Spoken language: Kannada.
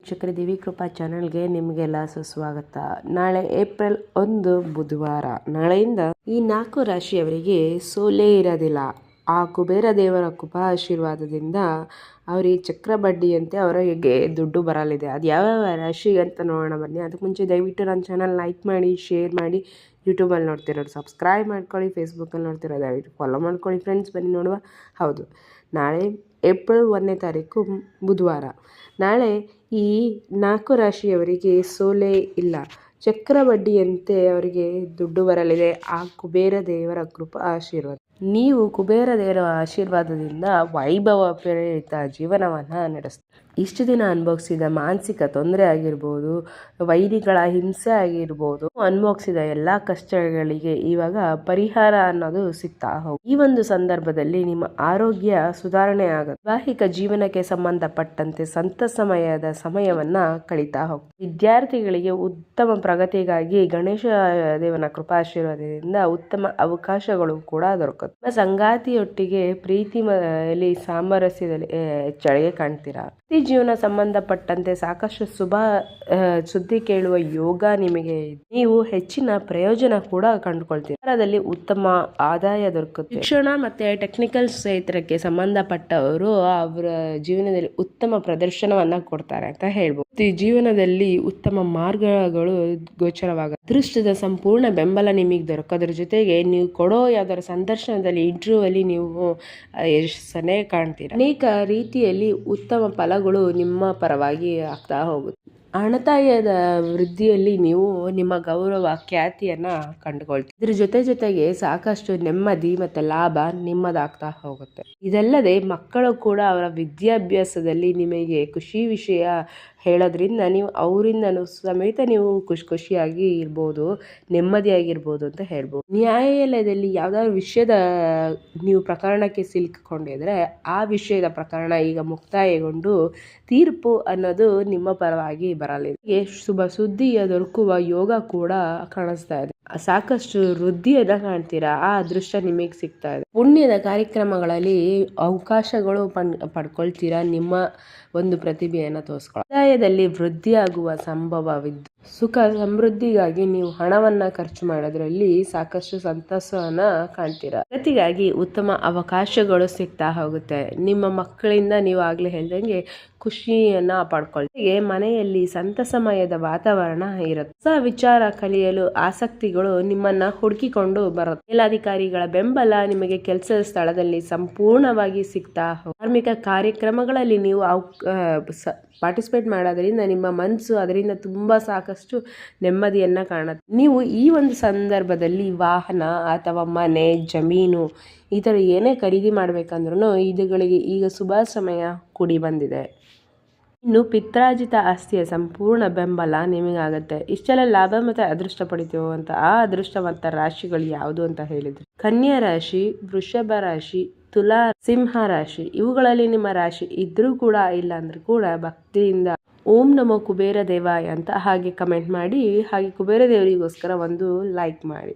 ವೀಕ್ಷಕರ ದಿವಿ ಕೃಪಾ ಚಾನಲ್ಗೆ ನಿಮಗೆಲ್ಲ ಸುಸ್ವಾಗತ. ನಾಳೆ ಏಪ್ರಿಲ್ 1 ಬುಧವಾರ. ನಾಳೆಯಿಂದ ಈ 4 ರಾಶಿಯವರಿಗೆ ಸೋಲೇ ಇರೋದಿಲ್ಲ. ಆ ಕುಬೇರ ದೇವರ ಕೃಪಾ ಆಶೀರ್ವಾದದಿಂದ ಅವರಿಗೆ ಚಕ್ರ ಬಡ್ಡಿಯಂತೆ ಅವರಿಗೆ ದುಡ್ಡು ಬರಲಿದೆ. ಅದು ಯಾವ್ಯಾವ ರಾಶಿಗೆ ಅಂತ ನೋಡೋಣ ಬನ್ನಿ. ಅದಕ್ಕೆ ಮುಂಚೆ ದಯವಿಟ್ಟು ನನ್ನ ಚಾನಲ್ ಲೈಕ್ ಮಾಡಿ, ಶೇರ್ ಮಾಡಿ. ಯೂಟ್ಯೂಬಲ್ಲಿ ನೋಡ್ತಿರೋರು ಸಬ್ಸ್ಕ್ರೈಬ್ ಮಾಡ್ಕೊಳ್ಳಿ, ಫೇಸ್ಬುಕ್ಕಲ್ಲಿ ನೋಡ್ತಿರೋ ದಯವಿಟ್ಟು ಫಾಲೋ ಮಾಡ್ಕೊಳ್ಳಿ ಫ್ರೆಂಡ್ಸ್. ಬನ್ನಿ ನೋಡುವ. ಹೌದು, ನಾಳೆ ಏಪ್ರಿಲ್ 1ನೇ ತಾರೀಕು ಬುಧವಾರ. ನಾಳೆ ಈ 4 ರಾಶಿಯವರಿಗೆ ಸೋಲೇ ಇಲ್ಲ. ಚಕ್ರ ಬಡ್ಡಿಯಂತೆ ಅವರಿಗೆ ದುಡ್ಡು ಬರಲಿದೆ. ಆ ಕುಬೇರ ದೇವರ ಕೃಪಾ ಆಶೀರ್ವಾದ. ನೀವು ಕುಬೇರ ದೇವರ ಆಶೀರ್ವಾದದಿಂದ ವೈಭವಪೇರಿತ ಜೀವನವನ್ನು ನಡೆಸ್ತೀರಿ. ಇಷ್ಟು ದಿನ ಅನುಭವಿಸಿದ ಮಾನಸಿಕ ತೊಂದರೆ ಆಗಿರ್ಬೋದು, ವೈರಿಗಳ ಹಿಂಸೆ ಆಗಿರ್ಬೋದು, ಅನುಭವಿಸಿದ ಎಲ್ಲ ಕಷ್ಟಗಳಿಗೆ ಇವಾಗ ಪರಿಹಾರ ಅನ್ನೋದು ಸಿಗ್ತಾ ಹೋಗುತ್ತೆ. ಈ ಒಂದು ಸಂದರ್ಭದಲ್ಲಿ ನಿಮ್ಮ ಆರೋಗ್ಯ ಸುಧಾರಣೆ ಆಗುತ್ತೆ. ವೈವಾಹಿಕ ಜೀವನಕ್ಕೆ ಸಂಬಂಧಪಟ್ಟಂತೆ ಸಂತಸಮಯದ ಸಮಯವನ್ನ ಕಳೀತಾ ಹೋಗುತ್ತೆ. ವಿದ್ಯಾರ್ಥಿಗಳಿಗೆ ಉತ್ತಮ ಪ್ರಗತಿಗಾಗಿ ಗಣೇಶ ದೇವನ ಕೃಪಾಶೀರ್ವಾದದಿಂದ ಉತ್ತಮ ಅವಕಾಶಗಳು ಕೂಡ ದೊರಕುತ್ತೆ. ಸಂಗಾತಿಯೊಟ್ಟಿಗೆ ಪ್ರೀತಿಯಲ್ಲಿ ಸಾಮರಸ್ಯದಲ್ಲಿ ಹೆಚ್ಚಳಿಗೆ ಕಾಣ್ತೀರಾ. ಜೀವನ ಸಂಬಂಧಪಟ್ಟಂತೆ ಸಾಕಷ್ಟು ಶುಭ ಸುದ್ದಿ ಕೇಳುವ ಯೋಗ ನಿಮಗೆ. ನೀವು ಹೆಚ್ಚಿನ ಪ್ರಯೋಜನ ಕೂಡ ಕಂಡುಕೊಳ್ತೀರಿ. ಅದರಲ್ಲಿ ಉತ್ತಮ ಆದಾಯ ದೊರಕುತ್ತೆ. ಶಿಕ್ಷಣ ಮತ್ತೆ ಟೆಕ್ನಿಕಲ್ ಕ್ಷೇತ್ರಕ್ಕೆ ಸಂಬಂಧಪಟ್ಟವರು ಅವರ ಜೀವನದಲ್ಲಿ ಉತ್ತಮ ಪ್ರದರ್ಶನವನ್ನ ಕೊಡ್ತಾರೆ ಅಂತ ಹೇಳ್ಬೋದು. ಈ ಜೀವನದಲ್ಲಿ ಉತ್ತಮ ಮಾರ್ಗಗಳು ಗೋಚರವಾಗುತ್ತೆ. ಅದೃಷ್ಟದ ಸಂಪೂರ್ಣ ಬೆಂಬಲ ನಿಮಗೆ ದೊರಕೋದ್ರ ಜೊತೆಗೆ ನೀವು ಕೊಡೋ ಯಾವ್ದಾರ ಸಂದರ್ಶನದಲ್ಲಿ, ಇಂಟರ್ವ್ಯೂ ಅಲ್ಲಿ ನೀವು ಯಶಸ್ಸನ್ನೇ ಕಾಣ್ತೀರಾ. ಅನೇಕ ರೀತಿಯಲ್ಲಿ ಉತ್ತಮ ಫಲಗಳು ನಿಮ್ಮ ಪರವಾಗಿ ಆಗ್ತಾ ಹೋಗುತ್ತೆ. ಹಣತಾಯದ ವೃದ್ಧಿಯಲ್ಲಿ ನೀವು ನಿಮ್ಮ ಗೌರವ, ಖ್ಯಾತಿಯನ್ನ ಕಂಡುಕೊಳ್ತೀರಿ. ಇದ್ರ ಜೊತೆಗೆ ಸಾಕಷ್ಟು ನೆಮ್ಮದಿ ಮತ್ತೆ ಲಾಭ ನಿಮ್ಮದಾಗ್ತಾ ಹೋಗುತ್ತೆ. ಇದಲ್ಲದೆ ಮಕ್ಕಳು ಕೂಡ ಅವರ ವಿದ್ಯಾಭ್ಯಾಸದಲ್ಲಿ ನಿಮಗೆ ಖುಷಿ ವಿಷಯ ಹೇಳೋದ್ರಿಂದ ನೀವು ಅವರಿಂದನೂ ಸಮೇತ ನೀವು ಖುಷಿಯಾಗಿ ಇರ್ಬೋದು, ನೆಮ್ಮದಿಯಾಗಿರ್ಬೋದು ಅಂತ ಹೇಳ್ಬೋದು. ನ್ಯಾಯಾಲಯದಲ್ಲಿ ಯಾವ್ದಾದ್ರು ವಿಷಯದ ನೀವು ಪ್ರಕರಣಕ್ಕೆ ಸಿಲುಕಿಕೊಂಡಿದ್ರೆ ಆ ವಿಷಯದ ಪ್ರಕರಣ ಈಗ ಮುಕ್ತಾಯಗೊಂಡು ತೀರ್ಪು ಅನ್ನೋದು ನಿಮ್ಮ ಪರವಾಗಿ ಬರಲಿದೆ. ಶುಭ ಸುದ್ದಿಯ ದೊರಕುವ ಯೋಗ ಕೂಡ ಕಾಣಿಸ್ತಾ ಇದೆ. ಸಾಕಷ್ಟು ವೃದ್ಧಿಯನ್ನ ಕಾಣ್ತೀರಾ. ಆ ಅದೃಷ್ಟ ನಿಮಗೆ ಸಿಗ್ತಾ ಇದೆ. ಪುಣ್ಯದ ಕಾರ್ಯಕ್ರಮಗಳಲ್ಲಿ ಅವಕಾಶಗಳು ಪಡ್ಕೊಳ್ತೀರಾ. ನಿಮ್ಮ ಒಂದು ಪ್ರತಿಭೆಯನ್ನು ತೋರಿಸ್ಕೊಳ್ಳಿ. ಆದಾಯದಲ್ಲಿ ವೃದ್ಧಿಯಾಗುವ ಸಂಭವವಿದ್ದು ಸುಖ ಸಮೃದ್ಧಿಗಾಗಿ ನೀವು ಹಣವನ್ನ ಖರ್ಚು ಮಾಡೋದ್ರಲ್ಲಿ ಸಾಕಷ್ಟು ಸಂತಸವನ್ನ ಕಾಣ್ತೀರಾ. ಪ್ರಗತಿಗಾಗಿ ಉತ್ತಮ ಅವಕಾಶಗಳು ಸಿಗ್ತಾ ಹೋಗುತ್ತೆ. ನಿಮ್ಮ ಮಕ್ಕಳಿಂದ ನೀವು ಆಗ್ಲೇ ಹೇಳ್ದಂಗೆ ಖುಷಿಯನ್ನ ಪಡ್ಕೊಳ್ತೀವಿ. ಮನೆಯಲ್ಲಿ ಸಂತಸಮಯದ ವಾತಾವರಣ ಇರುತ್ತೆ. ಹೊಸ ವಿಚಾರ ಕಲಿಯಲು ಆಸಕ್ತಿಗಳು ನಿಮ್ಮನ್ನ ಹುಡುಕಿಕೊಂಡು ಬರುತ್ತೆ. ಮೇಲಾಧಿಕಾರಿಗಳ ಬೆಂಬಲ ನಿಮಗೆ ಕೆಲಸದ ಸ್ಥಳದಲ್ಲಿ ಸಂಪೂರ್ಣವಾಗಿ ಸಿಗ್ತಾ ಹೋಗುತ್ತೆ. ಧಾರ್ಮಿಕ ಕಾರ್ಯಕ್ರಮಗಳಲ್ಲಿ ನೀವು ಪಾರ್ಟಿಸಿಪೇಟ್ ಮಾಡೋದ್ರಿಂದ ನಿಮ್ಮ ಮನಸ್ಸು ಅದರಿಂದ ತುಂಬಾ ಸಾಕಷ್ಟು ನೆಮ್ಮದಿಯನ್ನ ಕಾಣುತ್ತೆ. ನೀವು ಈ ಒಂದು ಸಂದರ್ಭದಲ್ಲಿ ವಾಹನ ಅಥವಾ ಮನೆ, ಜಮೀನು ಈ ಥರ ಏನೇ ಖರೀದಿ ಮಾಡ್ಬೇಕಂದ್ರೂ ಇದುಗಳಿಗೆ ಈಗ ಶುಭ ಸಮಯ ಕೂಡಿ ಬಂದಿದೆ. ಇನ್ನು ಪಿತ್ರಾರ್ಜಿತ ಆಸ್ತಿಯ ಸಂಪೂರ್ಣ ಬೆಂಬಲ ನಿಮಗಾಗತ್ತೆ. ಇಷ್ಟೆಲ್ಲ ಲಾಭ ಮತ್ತೆ ಅದೃಷ್ಟ ಪಡಿತೀವೋ ಅಂತ ಆ ಅದೃಷ್ಟವಂತ ರಾಶಿಗಳು ಯಾವುದು ಅಂತ ಹೇಳಿದ್ರು. ಕನ್ಯಾ ರಾಶಿ, ವೃಷಭ ರಾಶಿ, ತುಲಾ, ಸಿಂಹ ರಾಶಿ ಇವುಗಳಲ್ಲಿ ನಿಮ್ಮ ರಾಶಿ ಇದ್ರೂ ಕೂಡ ಇಲ್ಲ ಅಂದ್ರೂ ಕೂಡ ಭಕ್ತಿಯಿಂದ ಓಂ ನಮೋ ಕುಬೇರ ದೇವಾಯ ಅಂತ ಹಾಗೆ ಕಮೆಂಟ್ ಮಾಡಿ, ಹಾಗೆ ಕುಬೇರ ದೇವರಿಗೋಸ್ಕರ ಒಂದು ಲೈಕ್ ಮಾಡಿ.